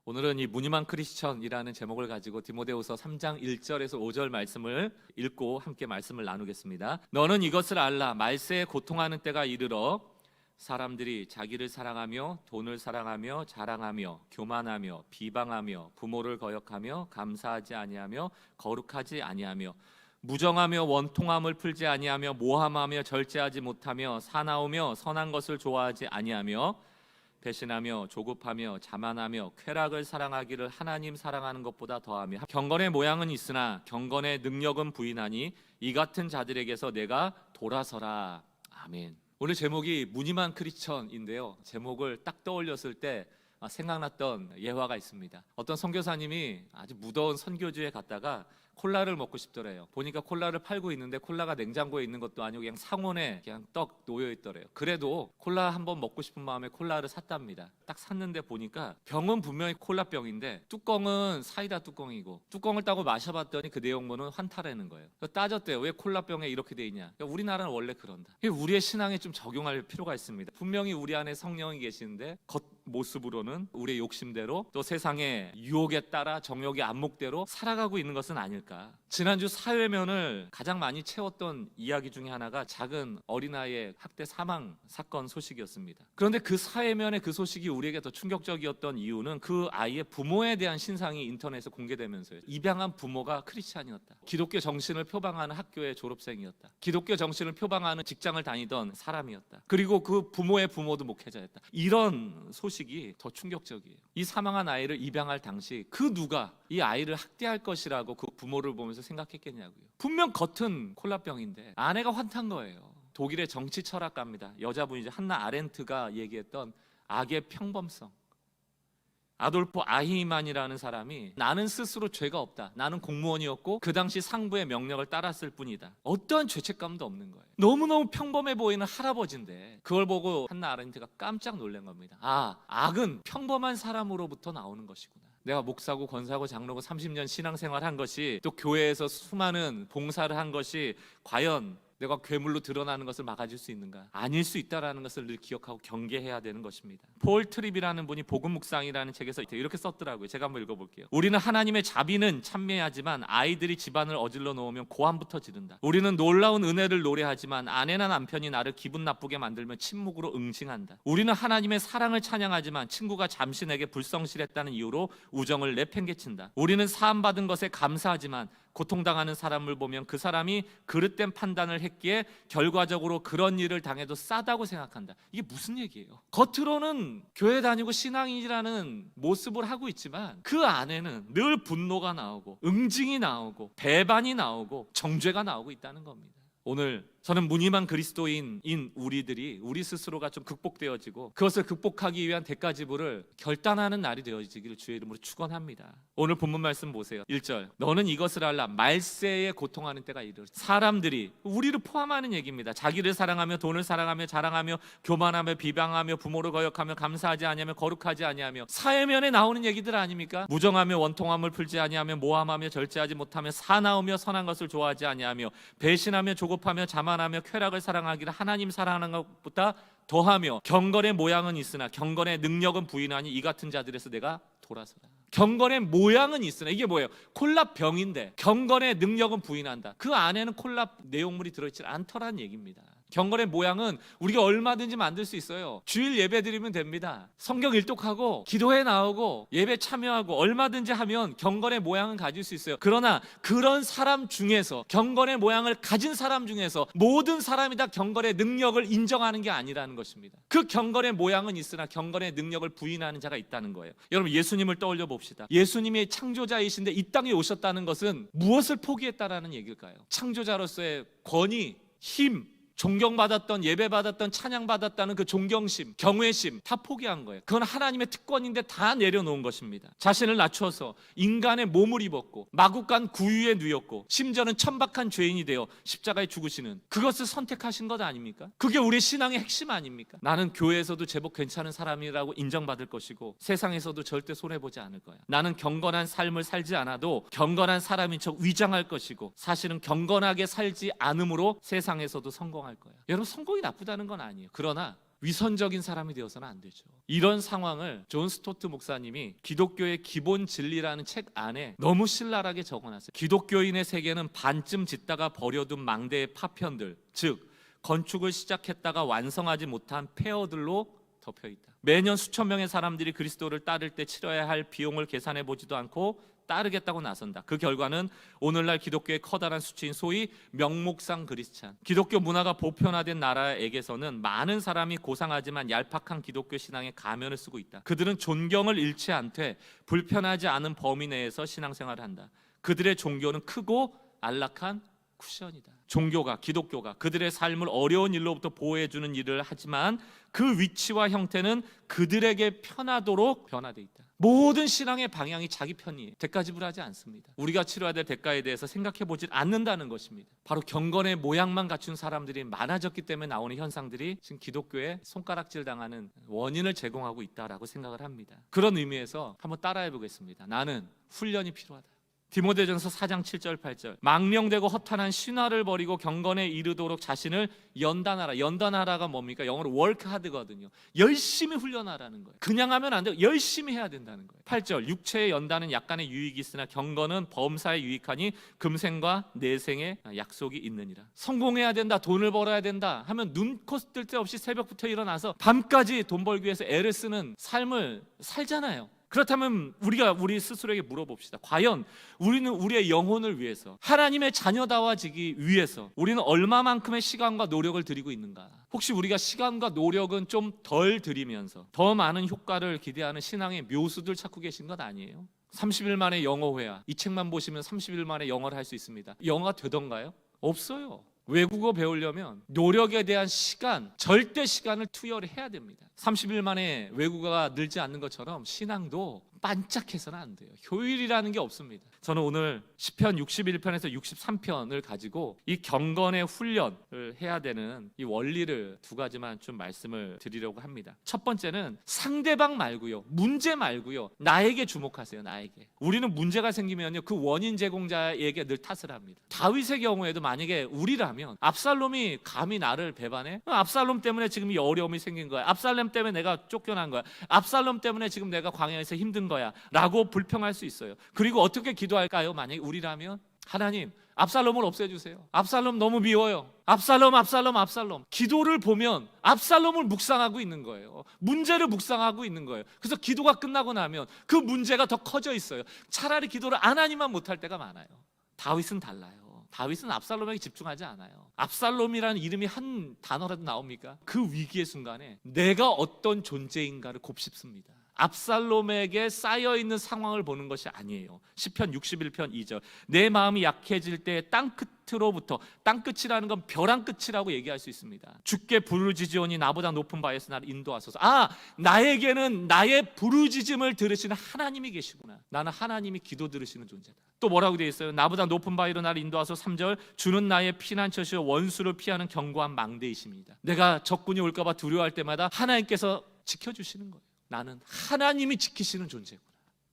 오늘은 이 무늬만 크리스천이라는 제목을 가지고 디모데후서 3장 1절에서 5절 말씀을 읽고 함께 말씀을 나누겠습니다. 너는 이것을 알라. 말세에 고통하는 때가 이르러 사람들이 자기를 사랑하며 돈을 사랑하며 자랑하며 교만하며 비방하며 부모를 거역하며 감사하지 아니하며 거룩하지 아니하며 무정하며 원통함을 풀지 아니하며 모함하며 절제하지 못하며 사나우며 선한 것을 좋아하지 아니하며 배신하며 조급하며 자만하며 쾌락을 사랑하기를 하나님 사랑하는 것보다 더하며 경건의 모양은 있으나 경건의 능력은 부인하니 이 같은 자들에게서 내가 돌아서라. 아멘. 오늘 제목이 무늬만 크리스천인데요, 제목을 딱 떠올렸을 때 생각났던 예화가 있습니다. 어떤 선교사님이 아주 무더운 선교지에 갔다가 콜라를 먹고 싶더래요. 보니까 콜라를 팔고 있는데 콜라가 냉장고에 있는 것도 아니고 그냥 상온에 그냥 떡 놓여 있더래요. 그래도 콜라 한번 먹고 싶은 마음에 콜라를 샀답니다. 딱 샀는데 보니까 병은 분명히 콜라병인데 뚜껑은 사이다 뚜껑이고, 뚜껑을 따고 마셔봤더니 그 내용물은 환타라는 거예요. 따졌대요. 왜 콜라병에 이렇게 돼 있냐. 우리나라는 원래 그런다. 우리의 신앙에 좀 적용할 필요가 있습니다. 분명히 우리 안에 성령이 계시는데 겉모습으로는 우리의 욕심대로 또 세상의 유혹에 따라 정욕의 안목대로 살아가고 있는 것은 아닐까. 지난주 사회면을 가장 많이 채웠던 이야기 중에 하나가 작은 어린아이의 학대 사망 사건 소식이었습니다. 그런데 그 사회면의 그 소식이 우리에게 더 충격적이었던 이유는 그 아이의 부모에 대한 신상이 인터넷에 공개되면서요. 입양한 부모가 크리스찬이었다. 기독교 정신을 표방하는 학교의 졸업생이었다. 기독교 정신을 표방하는 직장을 다니던 사람이었다. 그리고 그 부모의 부모도 목회자였다. 이런 소식이 더 충격적이에요. 이 사망한 아이를 입양할 당시 그 누가 이 아이를 학대할 것이라고 그 부모를 보면서 생각했겠냐고요. 분명 겉은 콜라병인데 안에가 환탄 거예요. 독일의 정치 철학가입니다. 여자분이죠. 한나 아렌트가 얘기했던 악의 평범성. 아돌프 아히만이라는 사람이 나는 스스로 죄가 없다. 나는 공무원이었고 그 당시 상부의 명령을 따랐을 뿐이다. 어떠한 죄책감도 없는 거예요. 너무너무 평범해 보이는 할아버지인데 그걸 보고 한나 아렌트가 깜짝 놀란 겁니다. 악은 평범한 사람으로부터 나오는 것이구나. 내가 목사고 권사고 장로고 30년 신앙생활 한 것이, 또 교회에서 수많은 봉사를 한 것이 과연 내가 괴물로 드러나는 것을 막아줄 수 있는가? 아닐 수 있다라는 것을 늘 기억하고 경계해야 되는 것입니다. 폴 트립이라는 분이 복음 묵상이라는 책에서 이렇게 썼더라고요. 제가 한번 읽어볼게요. 우리는 하나님의 자비는 찬미하지만 아이들이 집안을 어질러 놓으면 고함부터 지른다. 우리는 놀라운 은혜를 노래하지만 아내나 남편이 나를 기분 나쁘게 만들면 침묵으로 응징한다. 우리는 하나님의 사랑을 찬양하지만 친구가 잠시 내게 불성실했다는 이유로 우정을 내팽개친다. 우리는 사함받은 것에 감사하지만 고통당하는 사람을 보면 그 사람이 그릇된 판단을 했기에 결과적으로 그런 일을 당해도 싸다고 생각한다. 이게 무슨 얘기예요? 겉으로는 교회 다니고 신앙인이라는 모습을 하고 있지만 그 안에는 늘 분노가 나오고 응징이 나오고 배반이 나오고 정죄가 나오고 있다는 겁니다. 오늘 저는 무늬만 그리스도인인 우리들이 우리 스스로가 좀 극복되어지고 그것을 극복하기 위한 대가지불을 결단하는 날이 되어지기를 주의 이름으로 축원합니다. 오늘 본문 말씀 보세요. 1절. 너는 이것을 알라. 말세에 고통하는 때가 이르러. 사람들이, 우리를 포함하는 얘기입니다. 자기를 사랑하며 돈을 사랑하며 자랑하며 교만하며 비방하며 부모를 거역하며 감사하지 아니하며 거룩하지 아니하며, 사회면에 나오는 얘기들 아닙니까? 무정하며 원통함을 풀지 아니하며 모함하며 절제하지 못하며 사나우며 선한 것을 좋아하지 아니하며 배신하며 조급하며 자만하며 쾌락을 사랑하기를 하나님 사랑하는 것보다 더하며 경건의 모양은 있으나 경건의 능력은 부인하니 이 같은 자들에서 내가 돌아서라. 경건의 모양은 있으나, 이게 뭐예요? 콜라병인데 경건의 능력은 부인한다. 그 안에는 콜라 내용물이 들어있지 않더라는 얘기입니다. 경건의 모양은 우리가 얼마든지 만들 수 있어요. 주일 예배 드리면 됩니다. 성경 일독하고 기도회 나오고 예배 참여하고 얼마든지 하면 경건의 모양은 가질 수 있어요. 그러나 그런 사람 중에서, 경건의 모양을 가진 사람 중에서 모든 사람이 다 경건의 능력을 인정하는 게 아니라는 것입니다. 그 경건의 모양은 있으나 경건의 능력을 부인하는 자가 있다는 거예요. 여러분, 예수님을 떠올려 봅시다. 예수님이 창조자이신데 이 땅에 오셨다는 것은 무엇을 포기했다라는 얘기일까요? 창조자로서의 권위, 힘, 존경받았던, 예배받았던, 찬양받았다는 그 존경심, 경외심 다 포기한 거예요. 그건 하나님의 특권인데 다 내려놓은 것입니다. 자신을 낮춰서 인간의 몸을 입었고 마구간 구유에 누였고 심지어는 천박한 죄인이 되어 십자가에 죽으시는, 그것을 선택하신 것 아닙니까? 그게 우리 신앙의 핵심 아닙니까? 나는 교회에서도 제법 괜찮은 사람이라고 인정받을 것이고 세상에서도 절대 손해보지 않을 거야. 나는 경건한 삶을 살지 않아도 경건한 사람인 척 위장할 것이고 사실은 경건하게 살지 않음으로 세상에서도 성공할 거야. 여러분, 성공이 나쁘다는 건 아니에요. 그러나 위선적인 사람이 되어서는 안 되죠. 이런 상황을 존 스토트 목사님이 기독교의 기본 진리라는 책 안에 너무 신랄하게 적어놨어요. 기독교인의 세계는 반쯤 짓다가 버려둔 망대의 파편들, 즉 건축을 시작했다가 완성하지 못한 폐허들로 덮여있다. 매년 수천 명의 사람들이 그리스도를 따를 때 치러야 할 비용을 계산해 보지도 않고 따르겠다고 나선다. 그 결과는 오늘날 기독교의 커다란 수치인 소위 명목상 크리스찬, 기독교 문화가 보편화된 나라에게서는 많은 사람이 고상하지만 얄팍한 기독교 신앙의 가면을 쓰고 있다. 그들은 존경을 잃지 않되 불편하지 않은 범위 내에서 신앙생활을 한다. 그들의 종교는 크고 안락한 쿠션이다. 종교가, 기독교가 그들의 삶을 어려운 일로부터 보호해주는 일을 하지만 그 위치와 형태는 그들에게 편하도록 변화되어 있다. 모든 신앙의 방향이 자기 편이에요. 대가 지불하지 않습니다. 우리가 치러야 될 대가에 대해서 생각해보지 않는다는 것입니다. 바로 경건의 모양만 갖춘 사람들이 많아졌기 때문에 나오는 현상들이 지금 기독교에 손가락질 당하는 원인을 제공하고 있다라고 생각을 합니다. 그런 의미에서 한번 따라해 보겠습니다. 나는 훈련이 필요하다. 디모데전서 4장 7절 8절, 망령되고 허탄한 신화를 버리고 경건에 이르도록 자신을 연단하라. 연단하라가 뭡니까? 영어로 work hard거든요. 열심히 훈련하라는 거예요. 그냥 하면 안 돼요. 열심히 해야 된다는 거예요. 8절, 육체의 연단은 약간의 유익이 있으나 경건은 범사에 유익하니 금생과 내생의 약속이 있느니라. 성공해야 된다, 돈을 벌어야 된다 하면 눈코 뜰 데 없이 새벽부터 일어나서 밤까지 돈 벌기 위해서 애를 쓰는 삶을 살잖아요. 그렇다면 우리가 우리 스스로에게 물어봅시다. 과연 우리는 우리의 영혼을 위해서, 하나님의 자녀다워지기 위해서 우리는 얼마만큼의 시간과 노력을 들이고 있는가? 혹시 우리가 시간과 노력은 좀 덜 들이면서 더 많은 효과를 기대하는 신앙의 묘수들 찾고 계신 것 아니에요? 30일 만에 영어 회화, 이 책만 보시면 30일 만에 영어를 할 수 있습니다. 영어가 되던가요? 없어요. 외국어 배우려면 노력에 대한 시간, 절대 시간을 투여를 해야 됩니다. 30일 만에 외국어가 늘지 않는 것처럼 신앙도 반짝해서는 안 돼요. 효율이라는 게 없습니다. 저는 오늘 시편 61편에서 63편을 가지고 이 경건의 훈련을 해야 되는 이 원리를 두 가지만 좀 말씀을 드리려고 합니다. 첫 번째는 상대방 말고요, 문제 말고요, 나에게 주목하세요. 나에게. 우리는 문제가 생기면요, 그 원인 제공자에게 늘 탓을 합니다. 다윗의 경우에도 만약에 우리라면 압살롬이 감히 나를 배반해? 압살롬 때문에 지금 이 어려움이 생긴 거야. 압살롬 때문에 내가 쫓겨난 거야. 압살롬 때문에 지금 내가 광야에서 힘든 거야 라고 불평할 수 있어요. 그리고 어떻게 기도할까요? 만약에 우리라면, 하나님 압살롬을 없애주세요. 압살롬 너무 미워요. 압살롬. 기도를 보면 압살롬을 묵상하고 있는 거예요. 문제를 묵상하고 있는 거예요. 그래서 기도가 끝나고 나면 그 문제가 더 커져 있어요. 차라리 기도를 안 하니만 못할 때가 많아요. 다윗은 달라요. 다윗은 압살롬에게 집중하지 않아요. 압살롬이라는 이름이 한 단어라도 나옵니까? 그 위기의 순간에 내가 어떤 존재인가를 곱씹습니다. 압살롬에게 쌓여있는 상황을 보는 것이 아니에요. 시편 61편 2절, 내 마음이 약해질 때 땅끝으로부터, 땅끝이라는 건 벼랑 끝이라고 얘기할 수 있습니다. 주께 부르짖으오니 나보다 높은 바에서 나를 인도하소서. 나에게는 나의 부르짖음을 들으시는 하나님이 계시구나. 나는 하나님이 기도 들으시는 존재다. 또 뭐라고 되어 있어요? 나보다 높은 바위로 나를 인도하소서. 3절, 주는 나의 피난처시요 원수를 피하는 견고한 망대이십니다. 내가 적군이 올까 봐 두려워할 때마다 하나님께서 지켜주시는 거예요. 나는 하나님이 지키시는 존재구나.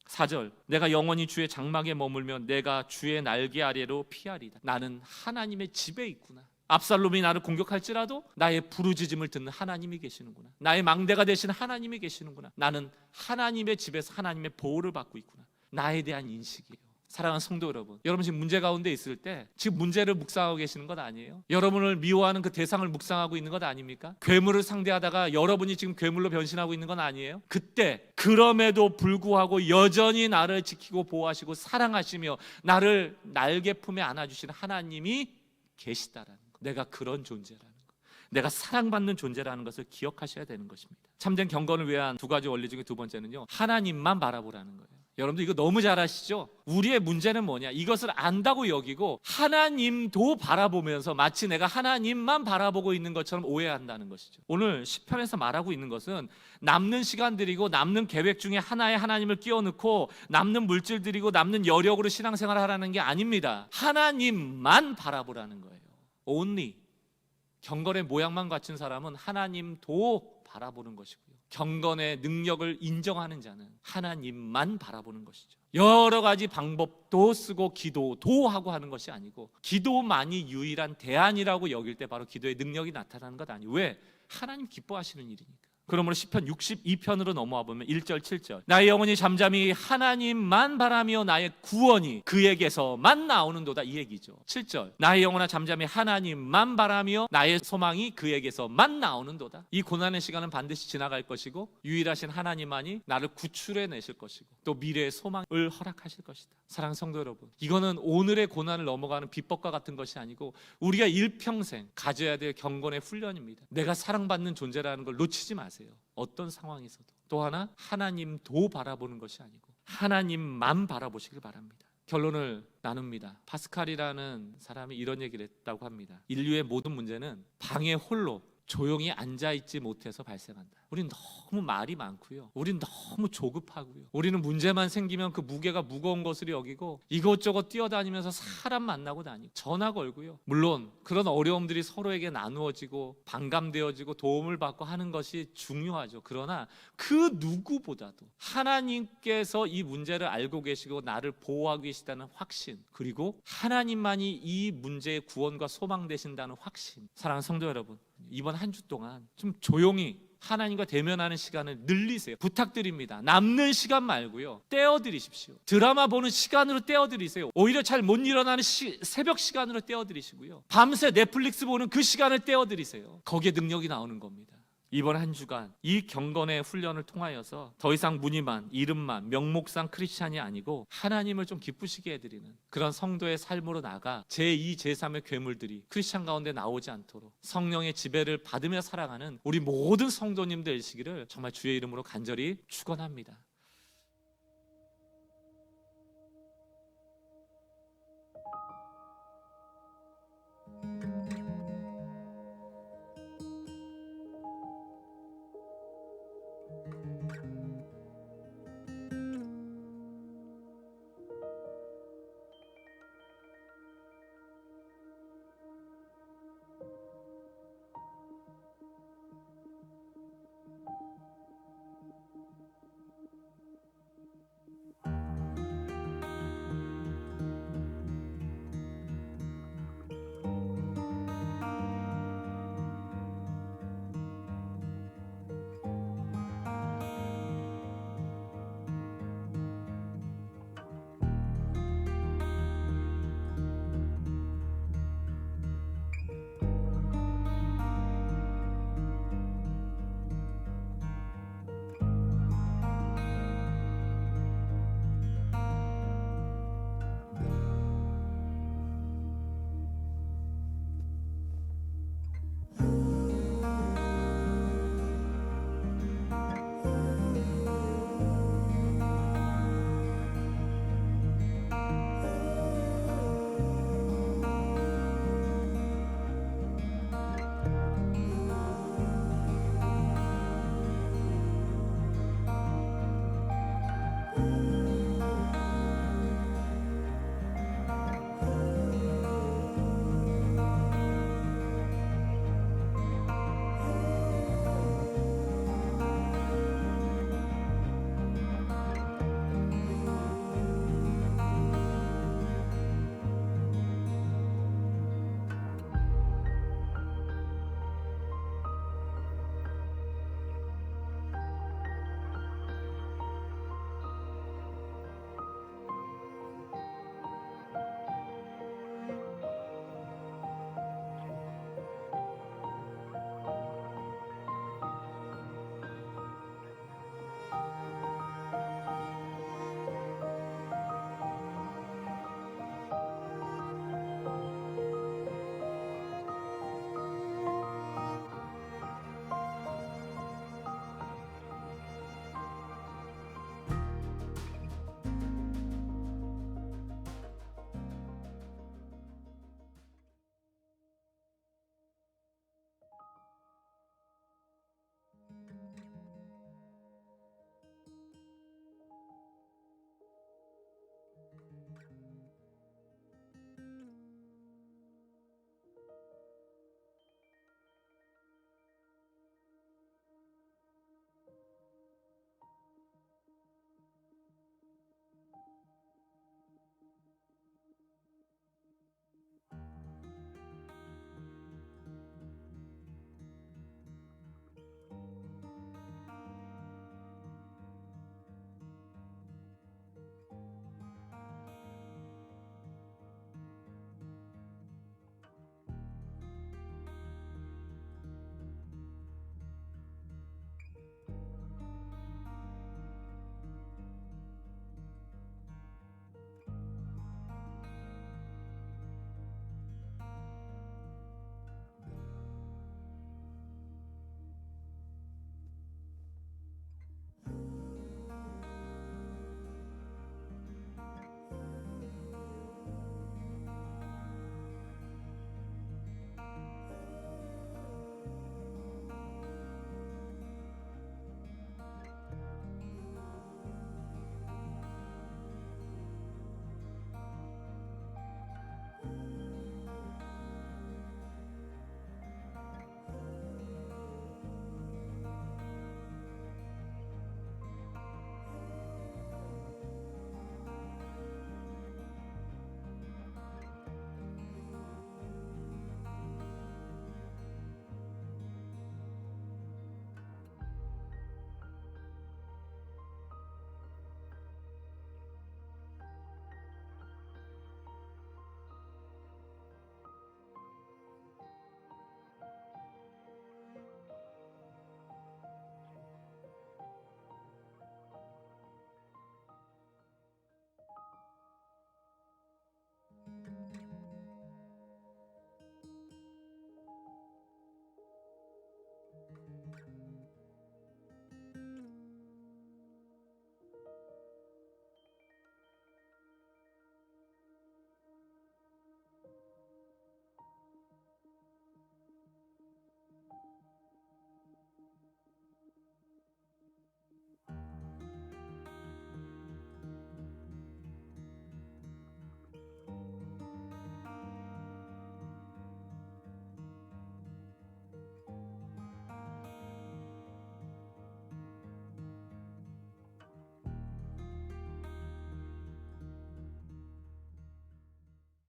4절, 내가 영원히 주의 장막에 머물면 내가 주의 날개 아래로 피하리다. 나는 하나님의 집에 있구나. 압살롬이 나를 공격할지라도 나의 부르짖음을 듣는 하나님이 계시는구나. 나의 망대가 되신 하나님이 계시는구나. 나는 하나님의 집에서 하나님의 보호를 받고 있구나. 나에 대한 인식이에요. 사랑하는 성도 여러분, 여러분 지금 문제 가운데 있을 때 지금 문제를 묵상하고 계시는 것 아니에요? 여러분을 미워하는 그 대상을 묵상하고 있는 것 아닙니까? 괴물을 상대하다가 여러분이 지금 괴물로 변신하고 있는 건 아니에요? 그때 그럼에도 불구하고 여전히 나를 지키고 보호하시고 사랑하시며 나를 날개 품에 안아주시는 하나님이 계시다라는 것, 내가 그런 존재라는 것, 내가 사랑받는 존재라는 것을 기억하셔야 되는 것입니다. 참된 경건을 위한 두 가지 원리 중에 두 번째는요, 하나님만 바라보라는 거예요. 여러분들 이거 너무 잘 아시죠? 우리의 문제는 뭐냐? 이것을 안다고 여기고 하나님도 바라보면서 마치 내가 하나님만 바라보고 있는 것처럼 오해한다는 것이죠. 오늘 시편에서 말하고 있는 것은 남는 시간들이고 남는 계획 중에 하나에 하나님을 끼워 넣고 남는 물질들이고 남는 여력으로 신앙생활을 하라는 게 아닙니다. 하나님만 바라보라는 거예요. Only. 경건의 모양만 갖춘 사람은 하나님도 바라보는 것이고요. 경건의 능력을 인정하는 자는 하나님만 바라보는 것이죠. 여러 가지 방법도 쓰고 기도도 하고 하는 것이 아니고, 기도만이 유일한 대안이라고 여길 때 바로 기도의 능력이 나타나는 것 아니에요. 왜? 하나님 기뻐하시는 일이니까. 그러므로 시편 62편으로 넘어와 보면 1절 7절, 나의 영혼이 잠잠히 하나님만 바라며 나의 구원이 그에게서만 나오는도다, 이 얘기죠. 7절, 나의 영혼아 잠잠히 하나님만 바라며 나의 소망이 그에게서만 나오는도다. 이 고난의 시간은 반드시 지나갈 것이고 유일하신 하나님만이 나를 구출해 내실 것이고 또 미래의 소망을 허락하실 것이다. 사랑하는 성도 여러분, 이거는 오늘의 고난을 넘어가는 비법과 같은 것이 아니고 우리가 일평생 가져야 될 경건의 훈련입니다. 내가 사랑받는 존재라는 걸 놓치지 마세요. 어떤 상황에서도. 또 하나, 하나님도 바라보는 것이 아니고 하나님만 바라보시길 바랍니다. 결론을 나눕니다. 파스칼이라는 사람이 이런 얘기를 했다고 합니다. 인류의 모든 문제는 방에 홀로 조용히 앉아있지 못해서 발생한다. 우린 너무 말이 많고요, 우린 너무 조급하고요, 우리는 문제만 생기면 그 무게가 무거운 것으로 여기고 이것저것 뛰어다니면서 사람 만나고 다니고 전화 걸고요. 물론 그런 어려움들이 서로에게 나누어지고 반감되어지고 도움을 받고 하는 것이 중요하죠. 그러나 그 누구보다도 하나님께서 이 문제를 알고 계시고 나를 보호하고 계시다는 확신, 그리고 하나님만이 이 문제의 구원과 소망 되신다는 확신. 사랑하는 성도 여러분, 이번 한 주 동안 좀 조용히 하나님과 대면하는 시간을 늘리세요. 부탁드립니다. 남는 시간 말고요, 떼어드리십시오. 드라마 보는 시간으로 떼어드리세요. 오히려 잘 못 일어나는 새벽 시간으로 떼어드리시고요, 밤새 넷플릭스 보는 그 시간을 떼어드리세요. 거기에 능력이 나오는 겁니다. 이번 한 주간 이 경건의 훈련을 통하여서 더 이상 무늬만, 이름만, 명목상 크리스찬이 아니고 하나님을 좀 기쁘시게 해드리는 그런 성도의 삶으로 나가 제2, 제3의 괴물들이 크리스찬 가운데 나오지 않도록 성령의 지배를 받으며 살아가는 우리 모든 성도님들 되시기를 정말 주의 이름으로 간절히 축원합니다.